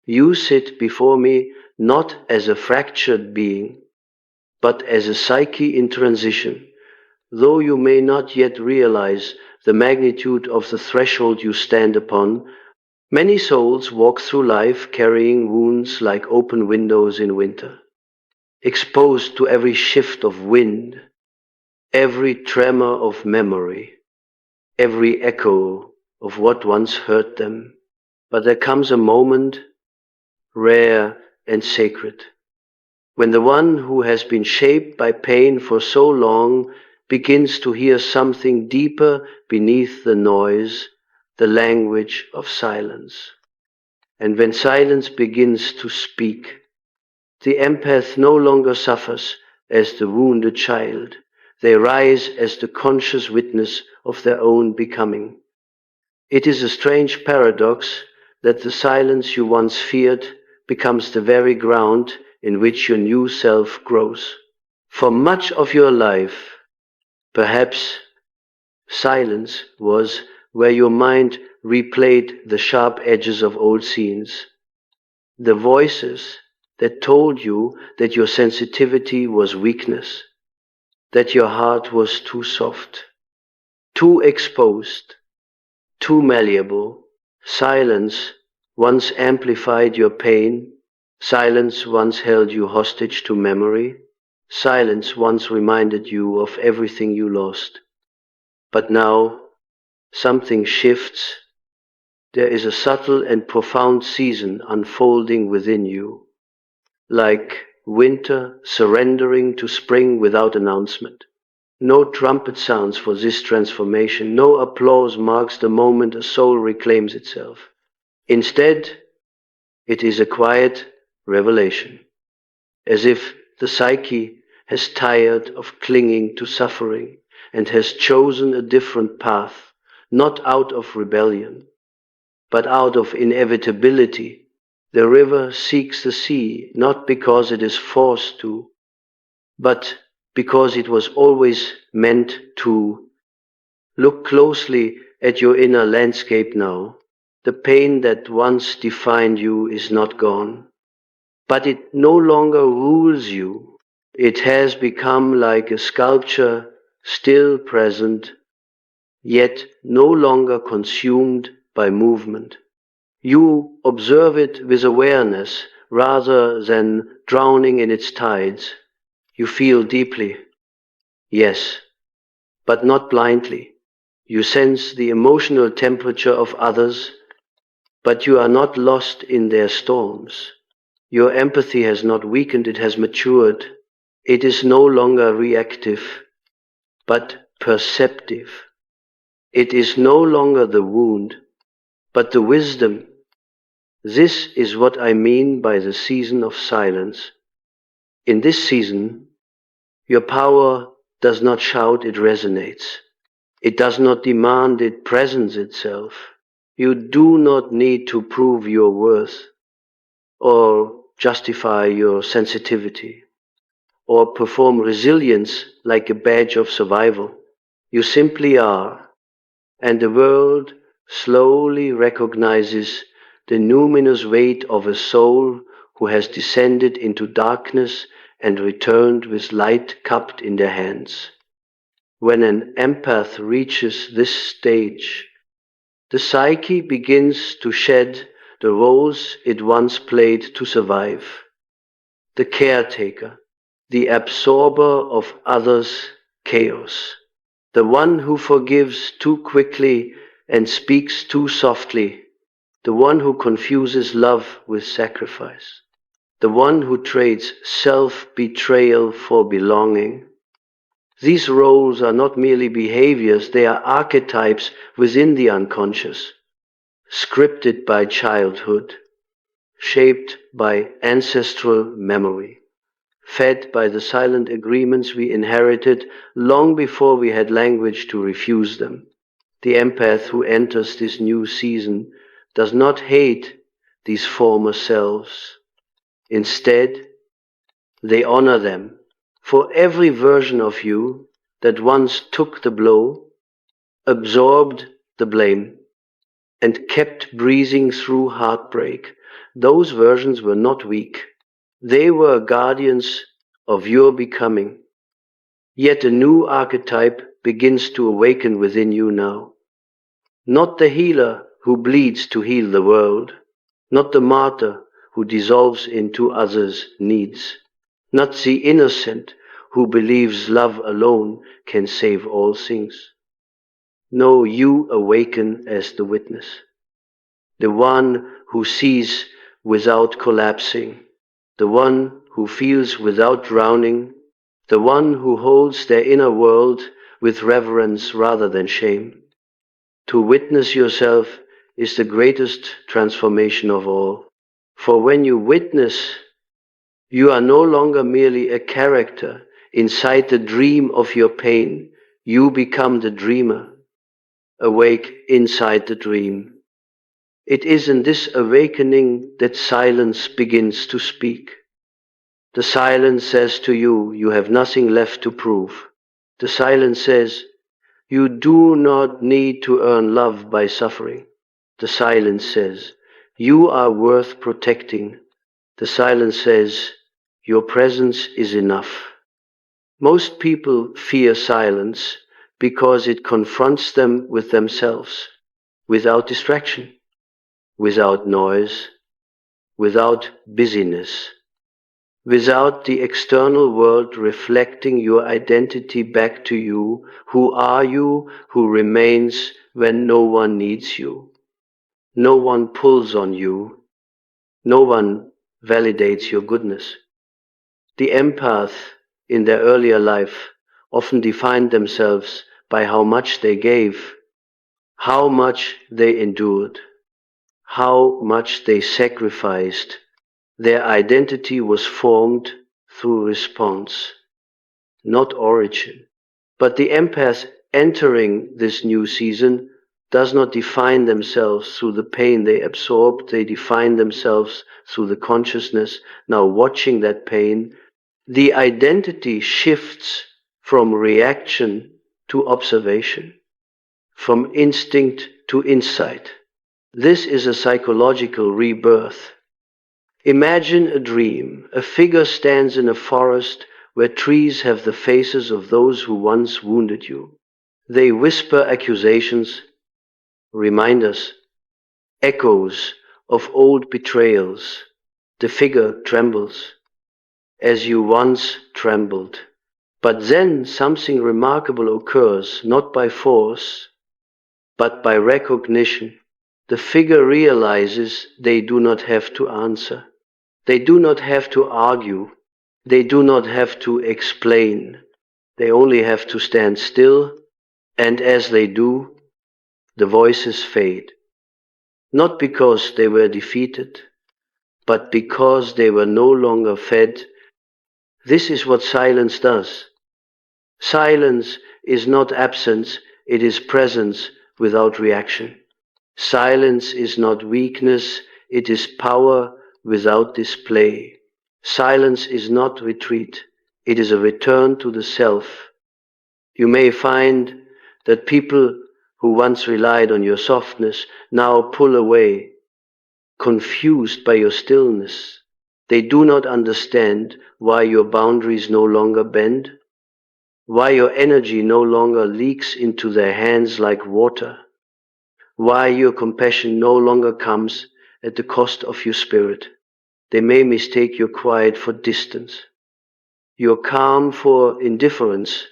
You sit before me not as a fractured being, but as a psyche in transition, though you may not yet realize the magnitude of the threshold you stand upon. Many souls walk through life carrying wounds like open windows in winter, exposed to every shift of wind, every tremor of memory, every echo of what once hurt them. But there comes a moment, rare and sacred, when the one who has been shaped by pain for so long begins to hear something deeper beneath the noise, the language of silence. And when silence begins to speak, the empath no longer suffers as the wounded child. They rise as the conscious witness of their own becoming. It is a strange paradox that the silence you once feared becomes the very ground in which your new self grows. For much of your life, perhaps silence was where your mind replayed the sharp edges of old scenes, the voices that told you that your sensitivity was weakness, that your heart was too soft, too exposed, too malleable. Silence once amplified your pain. Silence once held you hostage to memory. Silence once reminded you of everything you lost. But now something shifts. There is a subtle and profound season unfolding within you, like winter surrendering to spring without announcement. No trumpet sounds for this transformation. No applause marks the moment a soul reclaims itself. Instead, it is a quiet revelation, as if the psyche has tired of clinging to suffering and has chosen a different path, not out of rebellion, but out of inevitability. The river seeks the sea, not because it is forced to, but because it was always meant to. Look closely at your inner landscape now. The pain that once defined you is not gone, but it no longer rules you. It has become like a sculpture, still present, yet no longer consumed by movement. You observe it with awareness rather than drowning in its tides. You feel deeply, yes, but not blindly. You sense the emotional temperature of others, but you are not lost in their storms. Your empathy has not weakened, it has matured. It is no longer reactive, but perceptive. It is no longer the wound, but the wisdom. This is what I mean by the season of silence. In this season, your power does not shout, it resonates. It does not demand, it presents itself. You do not need to prove your worth, or justify your sensitivity, or perform resilience like a badge of survival. You simply are, and the world slowly recognizes the numinous weight of a soul who has descended into darkness and returned with light cupped in their hands. When an empath reaches this stage, the psyche begins to shed the roles it once played to survive. The caretaker, the absorber of others' chaos, the one who forgives too quickly and speaks too softly, the one who confuses love with sacrifice, the one who trades self-betrayal for belonging. These roles are not merely behaviors, they are archetypes within the unconscious, scripted by childhood, shaped by ancestral memory, fed by the silent agreements we inherited long before we had language to refuse them. The empath who enters this new season does not hate these former selves. Instead, they honor them. For every version of you that once took the blow, absorbed the blame, and kept breathing through heartbreak. Those versions were not weak. They were guardians of your becoming. Yet a new archetype begins to awaken within you now. Not the healer who bleeds to heal the world, not the martyr who dissolves into others' needs, not the innocent who believes love alone can save all things. No, you awaken as the witness, the one who sees without collapsing, the one who feels without drowning, the one who holds their inner world with reverence rather than shame. To witness yourself is the greatest transformation of all. For when you witness, you are no longer merely a character inside the dream of your pain. You become the dreamer, awake inside the dream. It is in this awakening that silence begins to speak. The silence says to you, you have nothing left to prove. The silence says, you do not need to earn love by suffering. The silence says, you are worth protecting. The silence says, your presence is enough. Most people fear silence because it confronts them with themselves, without distraction, without noise, without busyness, without the external world reflecting your identity back to you. Who are you who remains when no one needs you? No one pulls on you. No one validates your goodness. The empath in their earlier life often defined themselves by how much they gave, how much they endured, how much they sacrificed. Their identity was formed through response, not origin. But the empath entering this new season does not define themselves through the pain they absorbed. They define themselves through the consciousness now watching that pain. The identity shifts from reaction to observation, from instinct to insight. This is a psychological rebirth. Imagine a dream. A figure stands in a forest where trees have the faces of those who once wounded you. They whisper accusations, reminders, echoes of old betrayals. The figure trembles, as you once trembled. But then something remarkable occurs, not by force, but by recognition. The figure realizes they do not have to answer. They do not have to argue. They do not have to explain. They only have to stand still, and as they do, the voices fade. Not because they were defeated, but because they were no longer fed. This is what silence does. Silence is not absence, it is presence without reaction. Silence is not weakness, it is power without display. Silence is not retreat, it is a return to the self. You may find that people who once relied on your softness now pull away, confused by your stillness. They do not understand why your boundaries no longer bend, why your energy no longer leaks into their hands like water, why your compassion no longer comes at the cost of your spirit. They may mistake your quiet for distance, your calm for indifference,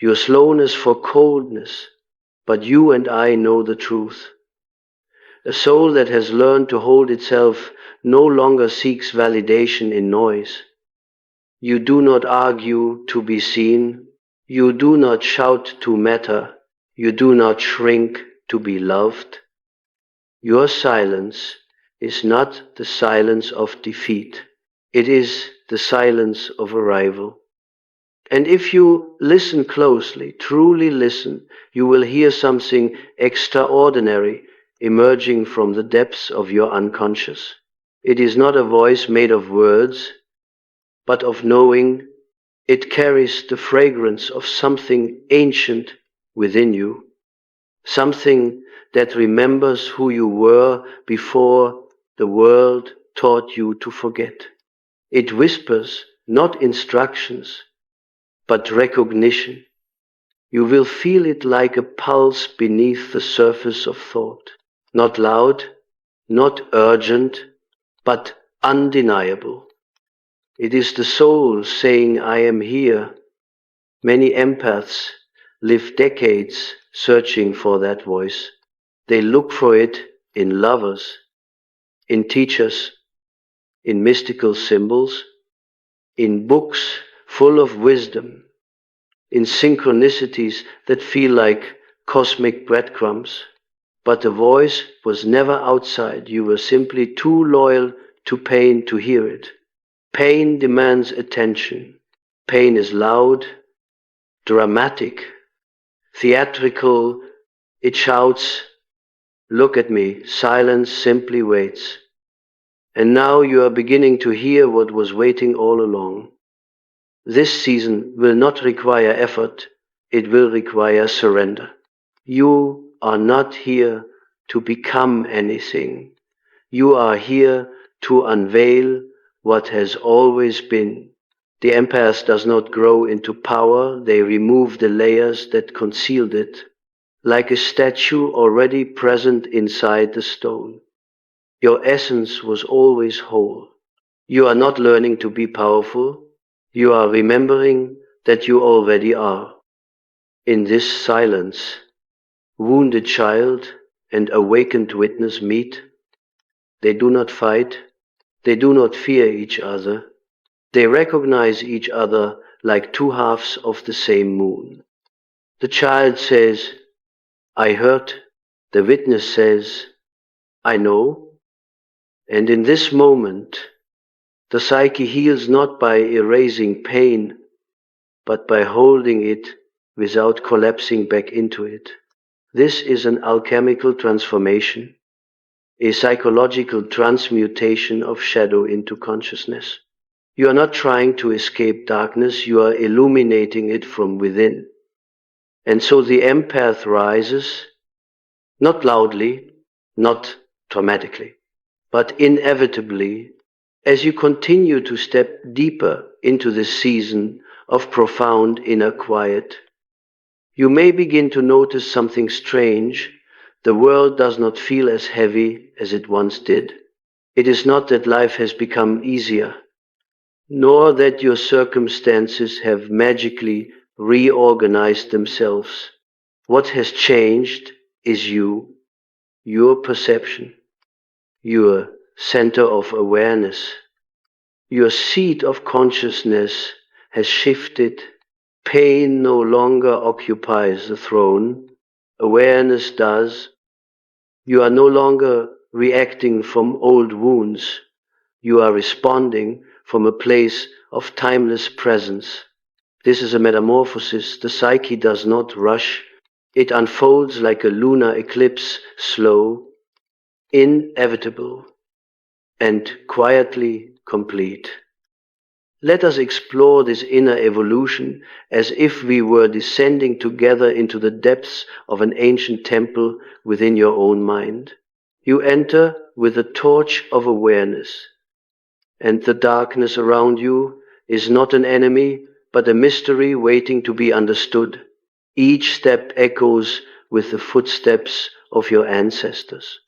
your slowness for coldness, but you and I know the truth. A soul that has learned to hold itself no longer seeks validation in noise. You do not argue to be seen. You do not shout to matter. You do not shrink to be loved. Your silence is not the silence of defeat. It is the silence of arrival. And if you listen closely, truly listen, you will hear something extraordinary emerging from the depths of your unconscious. It is not a voice made of words, but of knowing. It carries the fragrance of something ancient within you. something that remembers who you were before the world taught you to forget. It whispers not instructions, but recognition. You will feel it like a pulse beneath the surface of thought. Not loud, not urgent, but undeniable. It is the soul saying, I am here. Many empaths live decades searching for that voice. They look for it in lovers, in teachers, in mystical symbols, in books full of wisdom, in synchronicities that feel like cosmic breadcrumbs. But the voice was never outside. You were simply too loyal to pain to hear it. Pain demands attention. Pain is loud, dramatic, theatrical. It shouts, look at me. Silence simply waits. And now you are beginning to hear what was waiting all along. This season will not require effort. It will require surrender. You are not here to become anything. You are here to unveil what has always been. The empath does not grow into power. They remove the layers that concealed it, like a statue already present inside the stone. Your essence was always whole. You are not learning to be powerful. You are remembering that you already are. In this silence, wounded child and awakened witness meet. They do not fight. They do not fear each other. They recognize each other like two halves of the same moon. The child says, I heard. The witness says, I know. And in this moment, the psyche heals not by erasing pain, but by holding it without collapsing back into it. This is an alchemical transformation, a psychological transmutation of shadow into consciousness. You are not trying to escape darkness, you are illuminating it from within. And so the empath rises, not loudly, not dramatically, but inevitably, as you continue to step deeper into this season of profound inner quiet. You may begin to notice something strange. The world does not feel as heavy as it once did. It is not that life has become easier, nor that your circumstances have magically reorganized themselves. What has changed is you, your perception, your center of awareness. Your seat of consciousness has shifted. Pain no longer occupies the throne. Awareness does. You are no longer reacting from old wounds. You are responding from a place of timeless presence. This is a metamorphosis. The psyche does not rush. It unfolds like a lunar eclipse, slow, inevitable, and quietly complete. Let us explore this inner evolution as if we were descending together into the depths of an ancient temple within your own mind. You enter with a torch of awareness, and the darkness around you is not an enemy, but a mystery waiting to be understood. Each step echoes with the footsteps of your ancestors,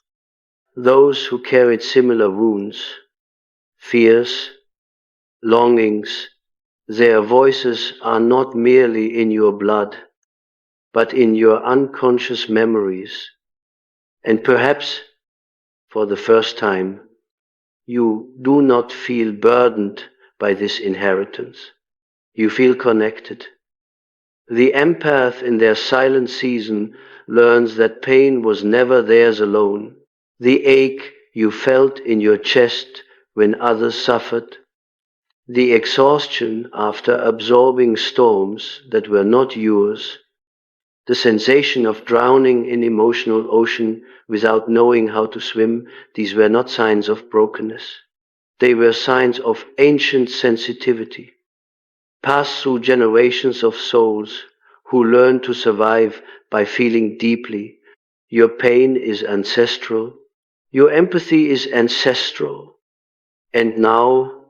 those who carried similar wounds, fears, longings. Their voices are not merely in your blood, but in your unconscious memories. And perhaps, for the first time, you do not feel burdened by this inheritance. You feel connected. The empath in their silent season learns that pain was never theirs alone. The ache you felt in your chest when others suffered, the exhaustion after absorbing storms that were not yours, the sensation of drowning in emotional ocean without knowing how to swim, these were not signs of brokenness. They were signs of ancient sensitivity, passed through generations of souls who learned to survive by feeling deeply, Your pain is ancestral. Your empathy is ancestral. And now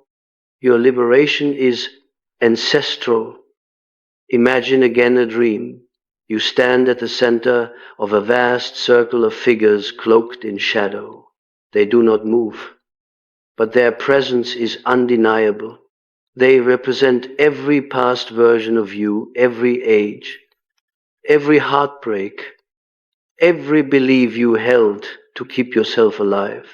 your liberation is ancestral. Imagine again a dream. You stand at the center of a vast circle of figures cloaked in shadow. They do not move, but their presence is undeniable. They represent every past version of you, every age, every heartbreak, every belief you held to keep yourself alive.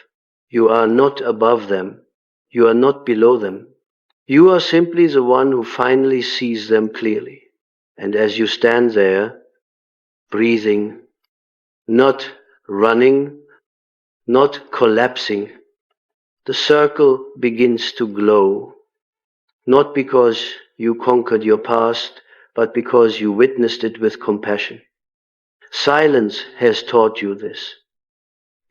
You are not above them. You are not below them. You are simply the one who finally sees them clearly. And as you stand there, breathing, not running, not collapsing, the circle begins to glow, not because you conquered your past, but because you witnessed it with compassion. Silence has taught you this.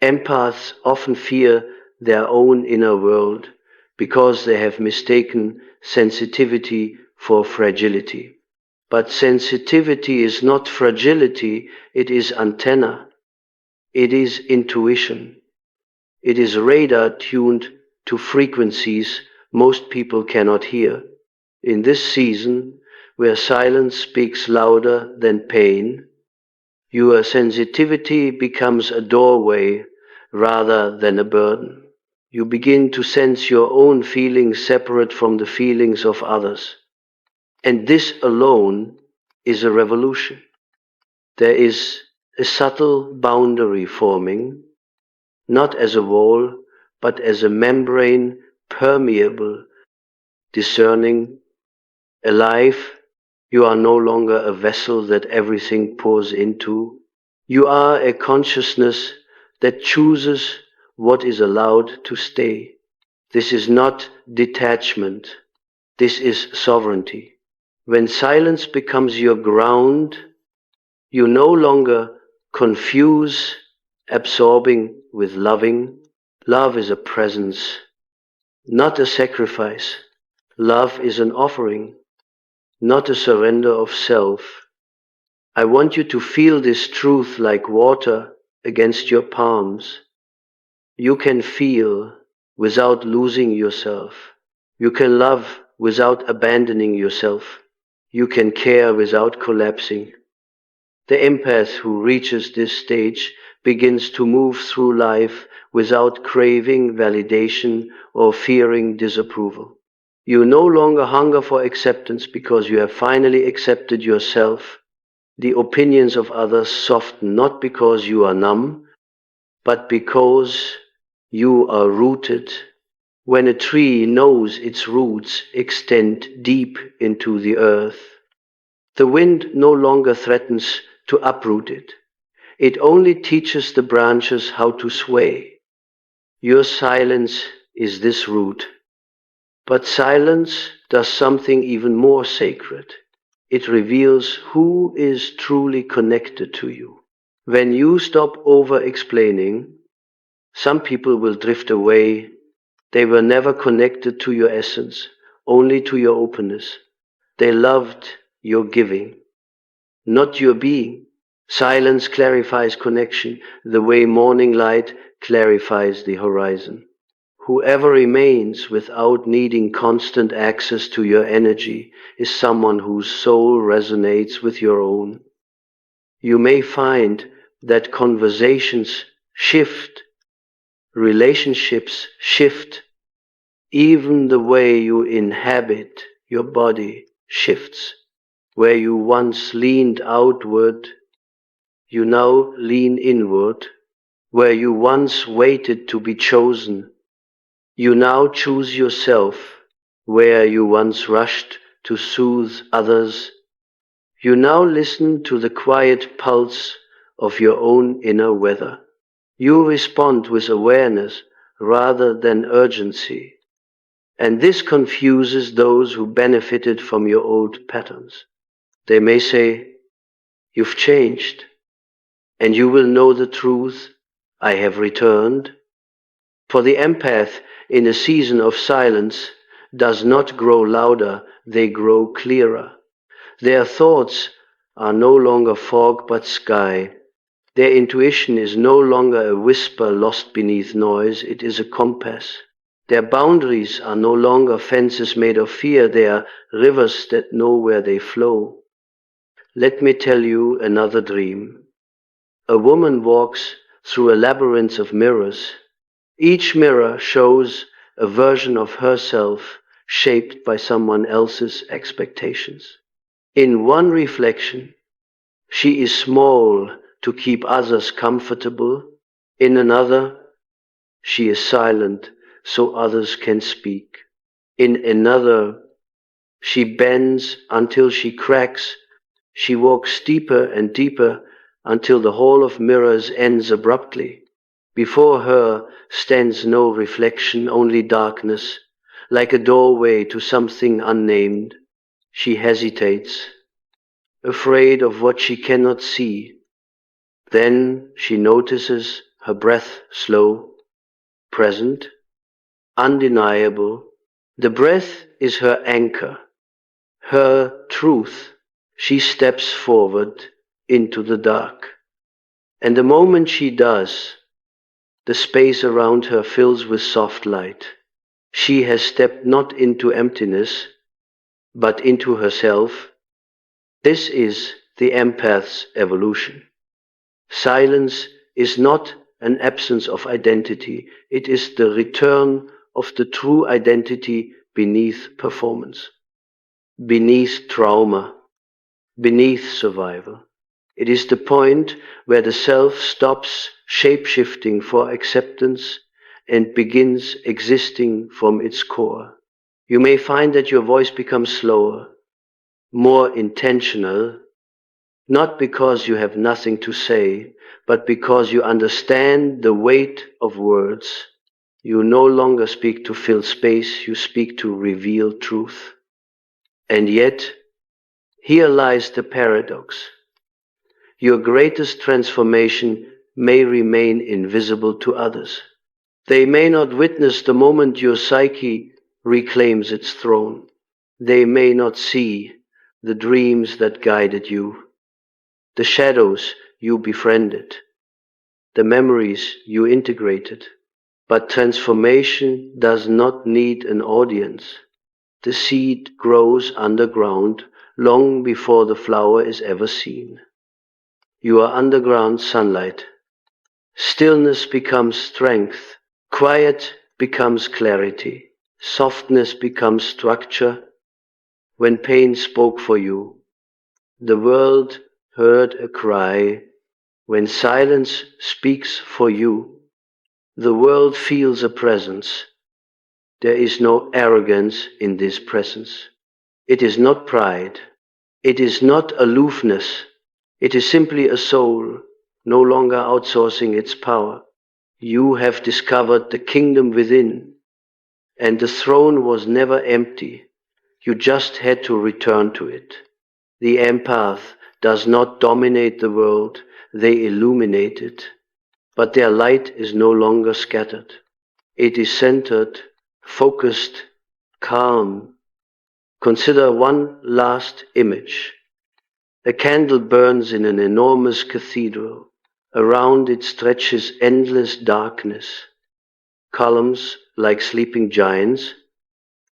Empaths often fear their own inner world because they have mistaken sensitivity for fragility. But sensitivity is not fragility, it is antenna. It is intuition. It is radar tuned to frequencies most people cannot hear. In this season, where silence speaks louder than pain, your sensitivity becomes a doorway rather than a burden. You begin to sense your own feelings separate from the feelings of others. And this alone is a revolution. There is a subtle boundary forming, not as a wall, but as a membrane, permeable, discerning, alive. You are no longer a vessel that everything pours into. You are a consciousness that chooses what is allowed to stay. This is not detachment. This is sovereignty. When silence becomes your ground, you no longer confuse absorbing with loving. Love is a presence, not a sacrifice. Love is an offering, not a surrender of self. I want you to feel this truth like water against your palms. You can feel without losing yourself. You can love without abandoning yourself. You can care without collapsing. The empath who reaches this stage begins to move through life without craving validation or fearing disapproval. You no longer hunger for acceptance because you have finally accepted yourself. The opinions of others soften not because you are numb, but because you are rooted. When a tree knows its roots extend deep into the earth, the wind no longer threatens to uproot it. It only teaches the branches how to sway. Your silence is this root. But silence does something even more sacred. It reveals who is truly connected to you. When you stop over-explaining, some people will drift away. They were never connected to your essence, only to your openness. They loved your giving, not your being. Silence clarifies connection, the way morning light clarifies the horizon. Whoever remains without needing constant access to your energy is someone whose soul resonates with your own. You may find that conversations shift, relationships shift, even the way you inhabit your body shifts. Where you once leaned outward, you now lean inward. Where you once waited to be chosen, you now choose yourself. Where you once rushed to soothe others, you now listen to the quiet pulse of your own inner weather. You respond with awareness rather than urgency. And this confuses those who benefited from your old patterns. They may say, "You've changed, and you will know the truth. I have returned." For the empath in a season of silence does not grow louder, they grow clearer. Their thoughts are no longer fog but sky. Their intuition is no longer a whisper lost beneath noise, it is a compass. Their boundaries are no longer fences made of fear, they are rivers that know where they flow. Let me tell you another dream. A woman walks through a labyrinth of mirrors. Each mirror shows a version of herself shaped by someone else's expectations. In one reflection, she is small to keep others comfortable. In another, she is silent so others can speak. In another, she bends until she cracks. She walks deeper and deeper until the hall of mirrors ends abruptly. Before her stands no reflection, only darkness, like a doorway to something unnamed. She hesitates, afraid of what she cannot see. Then she notices her breath slow, present, undeniable. The breath is her anchor, her truth. She steps forward into the dark. And the moment she does, the space around her fills with soft light. She has stepped not into emptiness, but into herself. This is the empath's evolution. Silence is not an absence of identity, it is the return of the true identity beneath performance, beneath trauma, beneath survival. It is the point where the self stops shape-shifting for acceptance and begins existing from its core. You may find that your voice becomes slower, more intentional, not because you have nothing to say, but because you understand the weight of words. You no longer speak to fill space, you speak to reveal truth. And yet, here lies the paradox. Your greatest transformation may remain invisible to others. They may not witness the moment your psyche reclaims its throne. They may not see the dreams that guided you, the shadows you befriended, the memories you integrated. But transformation does not need an audience. The seed grows underground long before the flower is ever seen. You are underground sunlight. Stillness becomes strength. Quiet becomes clarity. Softness becomes structure. When pain spoke for you, the world heard a cry. When silence speaks for you, the world feels a presence. There is no arrogance in this presence. It is not pride. It is not aloofness. It is simply a soul, no longer outsourcing its power. You have discovered the kingdom within, and the throne was never empty. You just had to return to it. The empath does not dominate the world, they illuminate it. But their light is no longer scattered. It is centered, focused, calm. Consider one last image. A candle burns in an enormous cathedral. Around it stretches endless darkness. Columns like sleeping giants,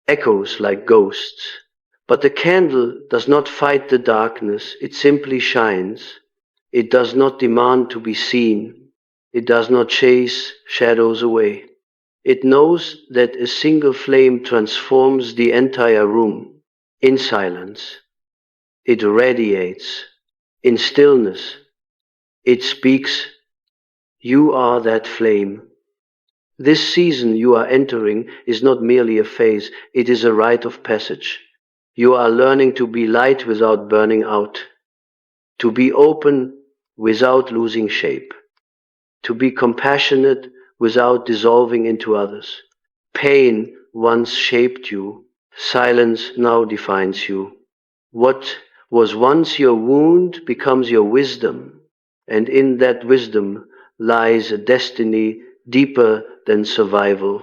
echoes like ghosts. But the candle does not fight the darkness, it simply shines. It does not demand to be seen. It does not chase shadows away. It knows that a single flame transforms the entire room. In silence, it radiates. In stillness, it speaks. You are that flame. This season you are entering is not merely a phase, it is a rite of passage. You are learning to be light without burning out, to be open without losing shape, to be compassionate without dissolving into others. Pain once shaped you, silence now defines you. What was once your wound becomes your wisdom, and in that wisdom lies a destiny deeper than survival.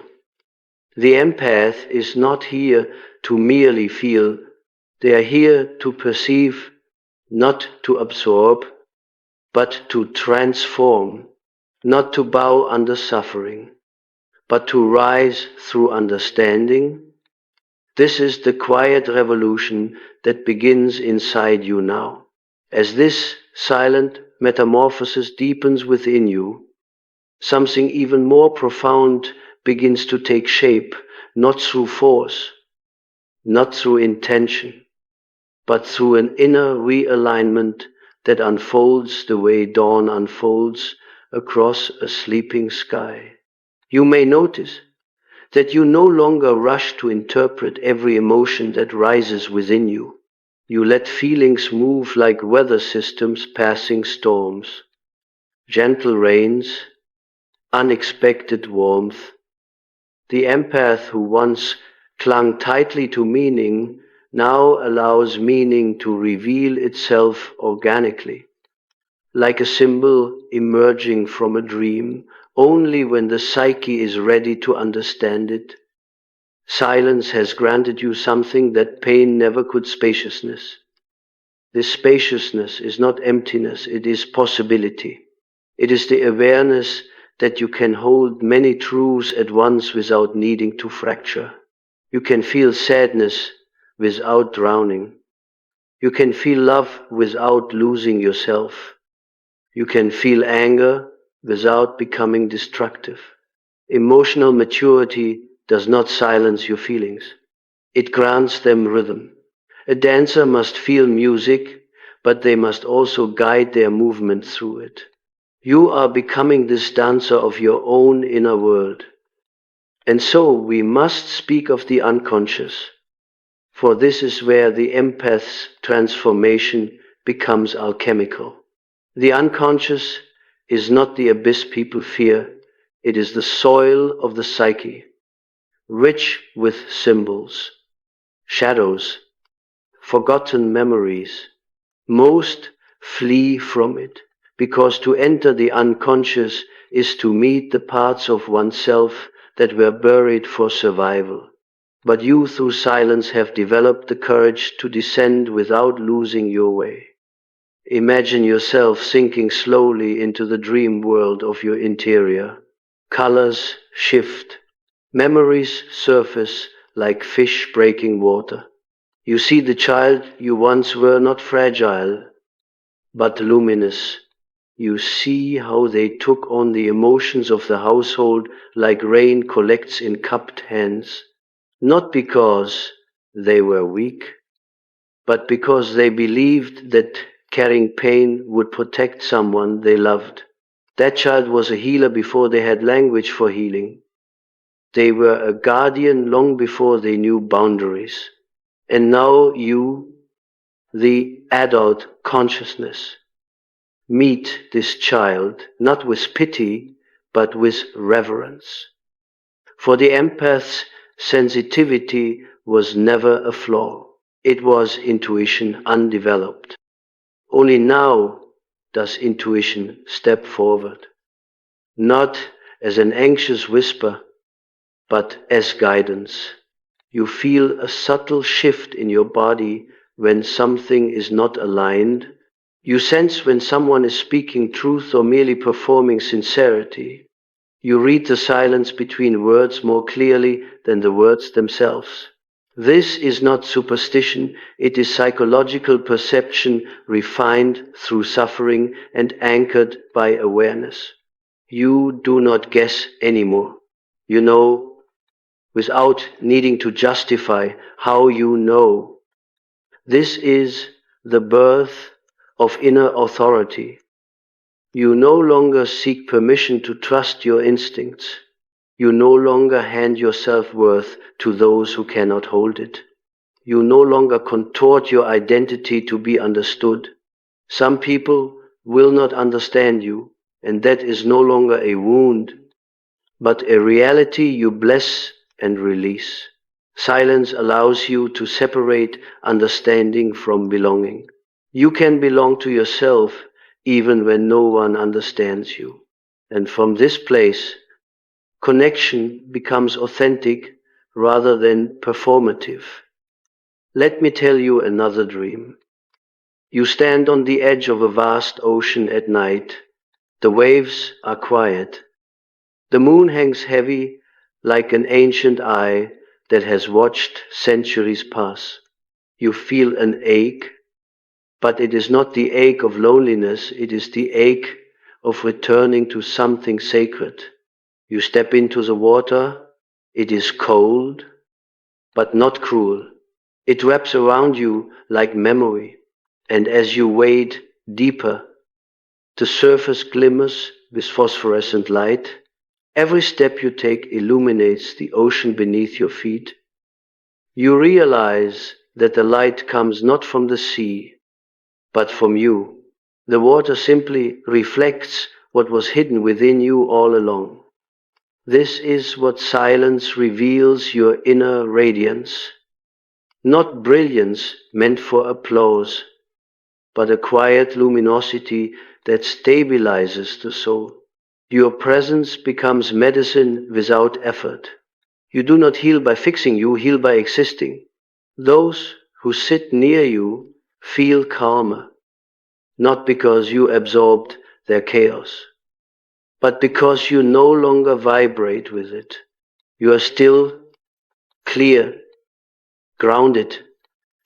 The empath is not here to merely feel, they are here to perceive, not to absorb. but to transform, not to bow under suffering, but to rise through understanding. This is the quiet revolution that begins inside you now. As this silent metamorphosis deepens within you, something even more profound begins to take shape, not through force, not through intention, but through an inner realignment that unfolds the way dawn unfolds across a sleeping sky. You may notice that you no longer rush to interpret every emotion that rises within you. You let feelings move like weather systems passing storms, gentle rains, unexpected warmth. The empath who once clung tightly to meaning now allows meaning to reveal itself organically, like a symbol emerging from a dream, only when the psyche is ready to understand it. Silence has granted you something that pain never could: spaciousness. This spaciousness is not emptiness, it is possibility. It is the awareness that you can hold many truths at once without needing to fracture. You can feel sadness without drowning. You can feel love without losing yourself. You can feel anger without becoming destructive. Emotional maturity does not silence your feelings. It grants them rhythm. A dancer must feel music, but they must also guide their movement through it. You are becoming this dancer of your own inner world. And so we must speak of the unconscious, for this is where the empath's transformation becomes alchemical. The unconscious is not the abyss people fear, it is the soil of the psyche, rich with symbols, shadows, forgotten memories. Most flee from it, because to enter the unconscious is to meet the parts of oneself that were buried for survival. But you, through silence, have developed the courage to descend without losing your way. Imagine yourself sinking slowly into the dream world of your interior. Colors shift, memories surface like fish breaking water. You see the child you once were, not fragile, but luminous. You see how they took on the emotions of the household like rain collects in cupped hands, not because they were weak, but because they believed that carrying pain would protect someone they loved. That child was a healer before they had language for healing. They were a guardian long before they knew boundaries. And now you, the adult consciousness, meet this child not with pity, but with reverence. For the empath's sensitivity was never a flaw. It was intuition undeveloped. Only now does intuition step forward, not as an anxious whisper, but as guidance. You feel a subtle shift in your body when something is not aligned. You sense when someone is speaking truth or merely performing sincerity. You read the silence between words more clearly than the words themselves. This is not superstition, it is psychological perception refined through suffering and anchored by awareness. You do not guess anymore. You know without needing to justify how you know. This is the birth of inner authority. You no longer seek permission to trust your instincts. You no longer hand your self-worth to those who cannot hold it. You no longer contort your identity to be understood. Some people will not understand you, and that is no longer a wound, but a reality you bless and release. Silence allows you to separate understanding from belonging. You can belong to yourself even when no one understands you. And from this place, connection becomes authentic rather than performative. Let me tell you another dream. You stand on the edge of a vast ocean at night. The waves are quiet. The moon hangs heavy like an ancient eye that has watched centuries pass. You feel an ache, but it is not the ache of loneliness, it is the ache of returning to something sacred. You step into the water, it is cold, but not cruel. It wraps around you like memory, and as you wade deeper, the surface glimmers with phosphorescent light. Every step you take illuminates the ocean beneath your feet. You realize that the light comes not from the sea, but from you. The water simply reflects what was hidden within you all along. This is what silence reveals: your inner radiance. Not brilliance meant for applause, but a quiet luminosity that stabilizes the soul. Your presence becomes medicine without effort. You do not heal by fixing, you heal by existing. Those who sit near you feel calmer, not because you absorbed their chaos, but because you no longer vibrate with it. You are still, clear, grounded.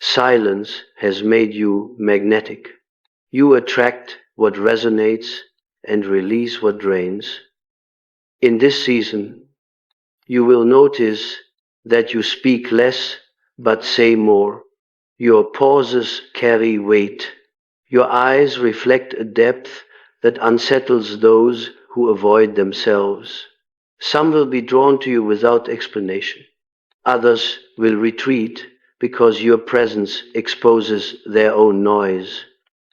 Silence has made you magnetic. You attract what resonates and release what drains. In this season, you will notice that you speak less but say more. Your pauses carry weight. Your eyes reflect a depth that unsettles those who avoid themselves. Some will be drawn to you without explanation. Others will retreat because your presence exposes their own noise.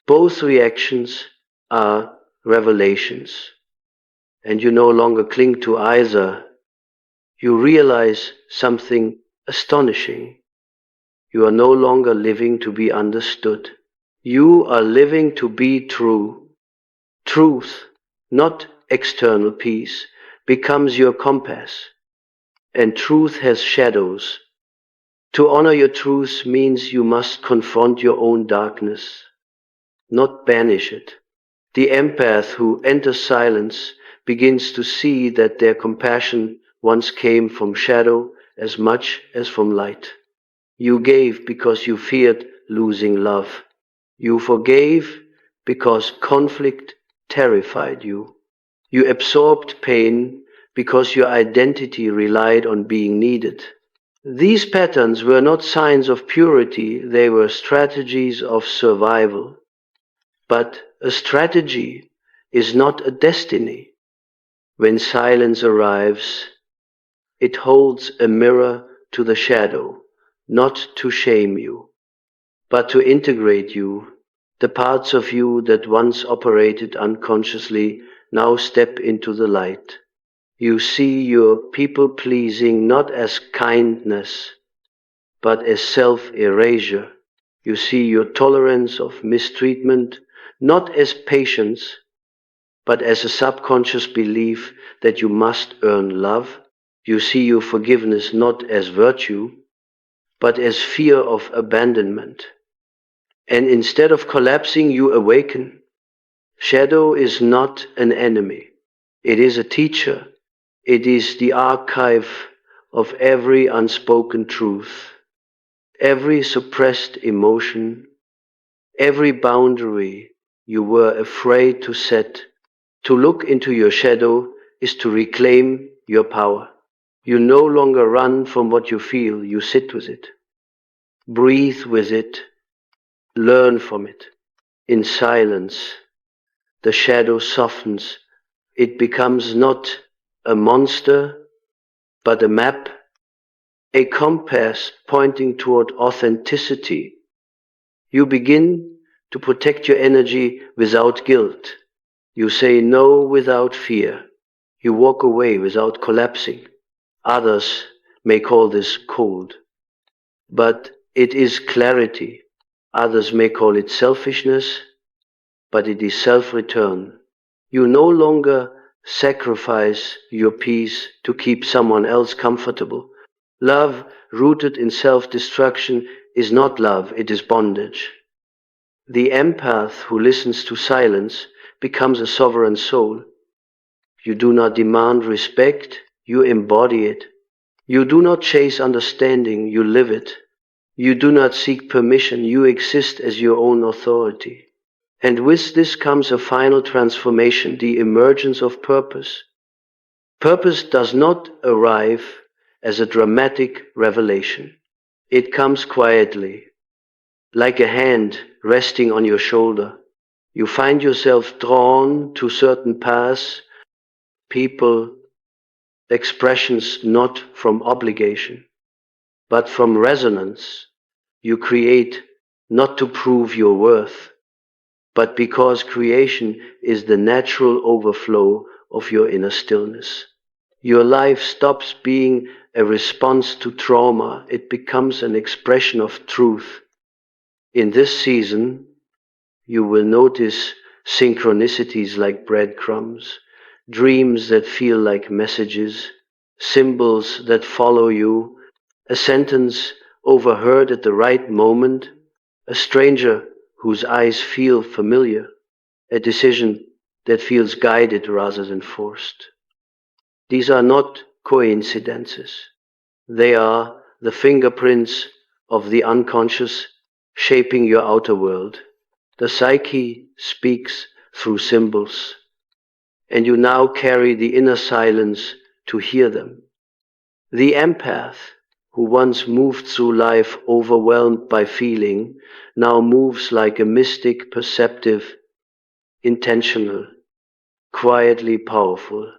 Both reactions are revelations, and you no longer cling to either. You realize something astonishing. You are no longer living to be understood. You are living to be true. Truth, not external peace, becomes your compass. And truth has shadows. To honor your truth means you must confront your own darkness, not banish it. The empath who enters silence begins to see that their compassion once came from shadow as much as from light. You gave because you feared losing love. You forgave because conflict terrified you. You absorbed pain because your identity relied on being needed. These patterns were not signs of purity, they were strategies of survival. But a strategy is not a destiny. When silence arrives, it holds a mirror to the shadow, not to shame you, but to integrate you. The parts of you that once operated unconsciously now step into the light. You see your people-pleasing not as kindness, but as self-erasure. You see your tolerance of mistreatment not as patience, but as a subconscious belief that you must earn love. You see your forgiveness not as virtue, but as fear of abandonment. And instead of collapsing, you awaken. Shadow is not an enemy. It is a teacher. It is the archive of every unspoken truth, every suppressed emotion, every boundary you were afraid to set. To look into your shadow is to reclaim your power. You no longer run from what you feel, you sit with it. Breathe with it. Learn from it. In silence, the shadow softens. It becomes not a monster, but a map, a compass pointing toward authenticity. You begin to protect your energy without guilt. You say no without fear. You walk away without collapsing. Others may call this cold, but it is clarity. Others may call it selfishness, but it is self-return. You no longer sacrifice your peace to keep someone else comfortable. Love rooted in self-destruction is not love, it is bondage. The empath who listens to silence becomes a sovereign soul. You do not demand respect, you embody it. You do not chase understanding, you live it. You do not seek permission, you exist as your own authority. And with this comes a final transformation, the emergence of purpose. Purpose does not arrive as a dramatic revelation. It comes quietly, like a hand resting on your shoulder. You find yourself drawn to certain paths, people, expressions not from obligation, but from resonance. You create not to prove your worth, but because creation is the natural overflow of your inner stillness. Your life stops being a response to trauma, it becomes an expression of truth. In this season, you will notice synchronicities like breadcrumbs, dreams that feel like messages, symbols that follow you, a sentence overheard at the right moment, a stranger whose eyes feel familiar, a decision that feels guided rather than forced. These are not coincidences. They are the fingerprints of the unconscious shaping your outer world. The psyche speaks through symbols, and you now carry the inner silence to hear them. The empath, who once moved through life overwhelmed by feeling, now moves like a mystic, perceptive, intentional, quietly powerful.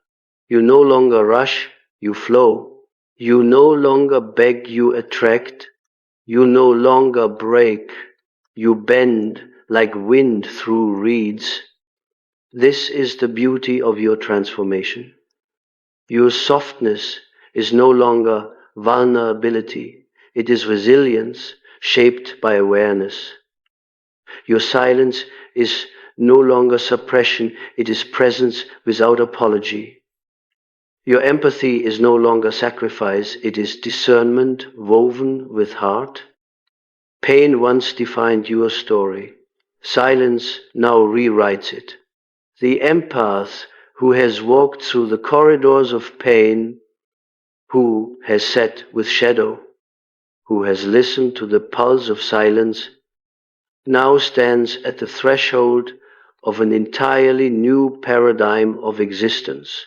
You no longer rush, you flow. You no longer beg, you attract. You no longer break, you bend like wind through reeds. This is the beauty of your transformation. Your softness is no longer vulnerability, it is resilience shaped by awareness. Your silence is no longer suppression, it is presence without apology. Your empathy is no longer sacrifice, it is discernment woven with heart. Pain once defined your story. Silence now rewrites it. The empath who has walked through the corridors of pain, who has sat with shadow, who has listened to the pulse of silence, now stands at the threshold of an entirely new paradigm of existence.